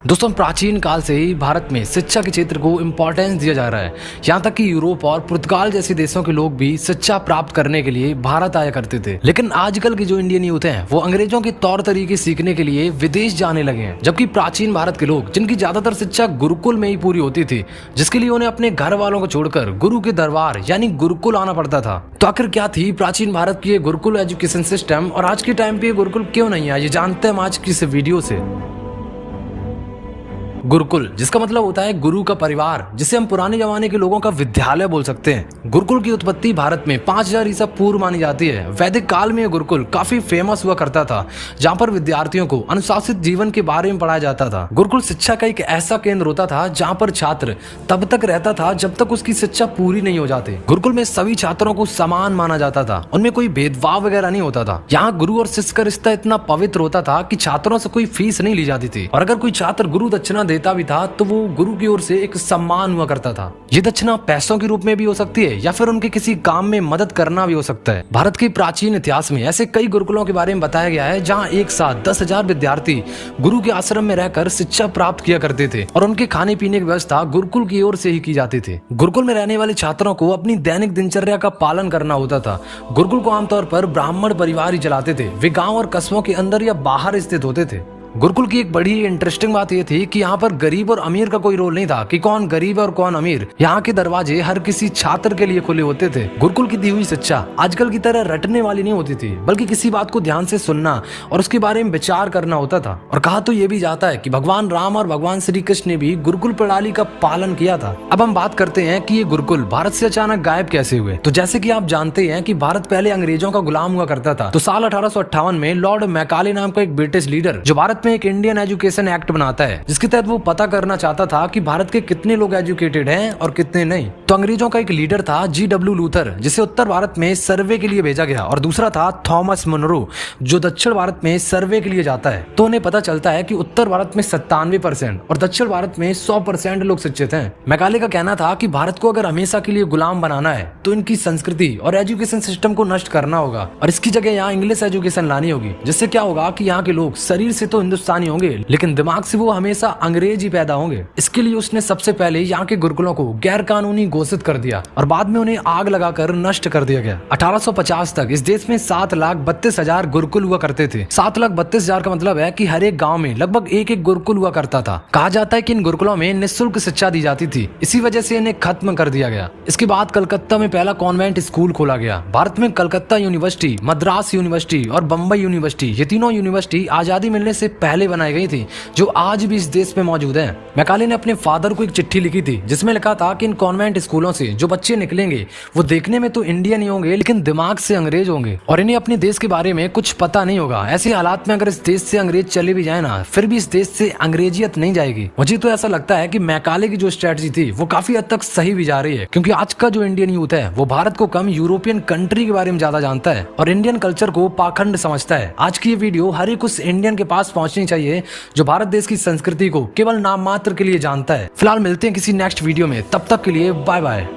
दोस्तों, प्राचीन काल से ही भारत में शिक्षा के क्षेत्र को इम्पोर्टेंस दिया जा रहा है। यहाँ तक कि यूरोप और पुर्तगाल जैसे देशों के लोग भी शिक्षा प्राप्त करने के लिए भारत आया करते थे। लेकिन आजकल के जो इंडियन यूथ हैं वो अंग्रेजों के तौर तरीके सीखने के लिए विदेश जाने लगे हैं, जबकि प्राचीन भारत के लोग जिनकी ज्यादातर शिक्षा गुरुकुल में ही पूरी होती थी, जिसके लिए उन्हें अपने घर वालों को छोड़कर गुरु के दरबार यानी गुरुकुल आना पड़ता था। तो आखिर क्या थी प्राचीन भारत की ये गुरुकुल एजुकेशन सिस्टम और आज के टाइम पे गुरुकुल क्यों नहीं है, ये जानते हैं हम आज की इस वीडियो से। गुरुकुल, जिसका मतलब होता है गुरु का परिवार, जिसे हम पुराने जमाने के लोगों का विद्यालय बोल सकते हैं। गुरुकुल की उत्पत्ति भारत में 5000 ईसा पूर्व मानी जाती है। वैदिक काल में यह गुरुकुल काफी फेमस हुआ करता था, जहाँ पर विद्यार्थियों को अनुशासित जीवन के बारे में पढ़ाया जाता था। गुरुकुल शिक्षा का एक ऐसा केंद्र होता था जहाँ पर छात्र तब तक रहता था जब तक उसकी शिक्षा पूरी नहीं हो जाती। गुरुकुल में सभी छात्रों को समान माना जाता था, उनमें कोई भेदभाव वगैरह नहीं होता था। यहाँ गुरु और शिष्य का रिश्ता इतना पवित्र होता था कि छात्रों से कोई फीस नहीं ली जाती थी, और अगर कोई छात्र गुरु दक्षिणा देता भी था तो वो गुरु की ओर से एक सम्मान हुआ करता था। ये दक्षिणा पैसों के रूप में भी हो सकती है या फिर उनके किसी काम में मदद करना भी हो सकता है। भारत के प्राचीन इतिहास में ऐसे कई गुरुकुलों के बारे में बताया गया है जहाँ एक साथ 10,000 विद्यार्थी गुरु के आश्रम में रहकर शिक्षा प्राप्त किया करते थे, और उनके खाने पीने की व्यवस्था गुरुकुल की ओर से ही की जाती थी। गुरुकुल में रहने वाले छात्रों को अपनी दैनिक दिनचर्या का पालन करना होता था। गुरुकुल को आमतौर पर ब्राह्मण परिवार ही चलाते थे। वे गाँव और कस्बों के अंदर या बाहर स्थित होते थे। गुरुकुल की एक बड़ी इंटरेस्टिंग बात यह थी कि यहाँ पर गरीब और अमीर का कोई रोल नहीं था कि कौन गरीब और कौन अमीर। यहाँ के दरवाजे हर किसी छात्र के लिए खुले होते थे। गुरुकुल की दी हुई शिक्षा आजकल की तरह रटने वाली नहीं होती थी, बल्कि किसी बात को ध्यान से सुनना और उसके बारे में विचार करना होता था। और कहा तो ये भी जाता है कि भगवान राम और भगवान श्री कृष्ण ने भी गुरुकुल प्रणाली का पालन किया था। अब हम बात करते हैं कि ये गुरुकुल भारत से अचानक गायब कैसे हुए। तो जैसे कि आप जानते हैं कि भारत पहले अंग्रेजों का गुलाम हुआ करता था, तो साल 1858 में लॉर्ड मैकाले नाम का एक ब्रिटिश लीडर जो भारत में एक इंडियन एजुकेशन एक्ट बनाता है, जिसके तहत वो पता करना चाहता था कि भारत के कितने लोग एजुकेटेड हैं और कितने नहीं। तो अंग्रेजों का एक लीडर था G.W. लूथर, जिसे उत्तर भारत में सर्वे के लिए भेजा गया, और दूसरा था थॉमस मुनरो, जो दक्षिण भारत में सर्वे के लिए जाता है। तो उन्हें पता चलता है कि उत्तर भारत में 97% और दक्षिण भारत में 100% लोग शिक्षित हैं। मैकाले का कहना था कि भारत को अगर हमेशा के लिए गुलाम बनाना है तो इनकी संस्कृति और एजुकेशन सिस्टम को नष्ट करना होगा, और इसकी जगह यहाँ इंग्लिश एजुकेशन लानी होगी, जिससे क्या होगा कि यहाँ के लोग शरीर से तो हिंदुस्तानी होंगे लेकिन दिमाग से वो हमेशा अंग्रेज ही पैदा होंगे। इसके लिए उसने सबसे पहले यहाँ के गुरुकुलों को गैर कानूनी घोषित कर दिया और बाद में उन्हें आग लगाकर नष्ट कर दिया गया। 1850 तक इस देश में 7,32,000 गुरुकुल हुआ करते थे। 7,32,000 का मतलब है कि हर एक गांव में लगभग एक एक गुरुकुल हुआ करता था। कहा जाता है कि इन गुरुकुलों में निःशुल्क शिक्षा दी जाती थी, इसी वजह से इन्हें खत्म कर दिया गया। इसके बाद कलकत्ता में पहला कॉन्वेंट स्कूल खोला गया। भारत में कलकत्ता यूनिवर्सिटी, मद्रास यूनिवर्सिटी और बम्बई यूनिवर्सिटी, ये तीनों यूनिवर्सिटी आजादी मिलने से पहले बनाई गई थी, जो आज भी इस देश में मौजूद है। मैकाले ने अपने फादर को एक चिट्ठी लिखी थी जिसमें लिखा था कि इन कॉन्वेंट स्कूलों से जो बच्चे निकलेंगे वो देखने में तो इंडियन ही होंगे लेकिन दिमाग से अंग्रेज होंगे, और इन्हें अपने देश के बारे में कुछ पता नहीं होगा। ऐसे हालात में अगर इस देश से अंग्रेज चले भी जाए ना, फिर भी इस देश से अंग्रेजियत नहीं जाएगी। मुझे तो ऐसा लगता है कि मैकाले की जो स्ट्रेटजी थी वो काफी हद तक सही भी जा रही है, क्योंकि आज का जो इंडियन यूथ है वो भारत को कम यूरोपियन कंट्री के बारे में ज्यादा जानता है और इंडियन कल्चर को पाखंड समझता है। आज की ये वीडियो हर एक उस इंडियन के पास पहुंचनी चाहिए जो भारत देश की संस्कृति को केवल नाम मात्र के लिए जानता है। फिलहाल मिलते हैं किसी नेक्स्ट वीडियो में, तब तक के लिए बाय बाय।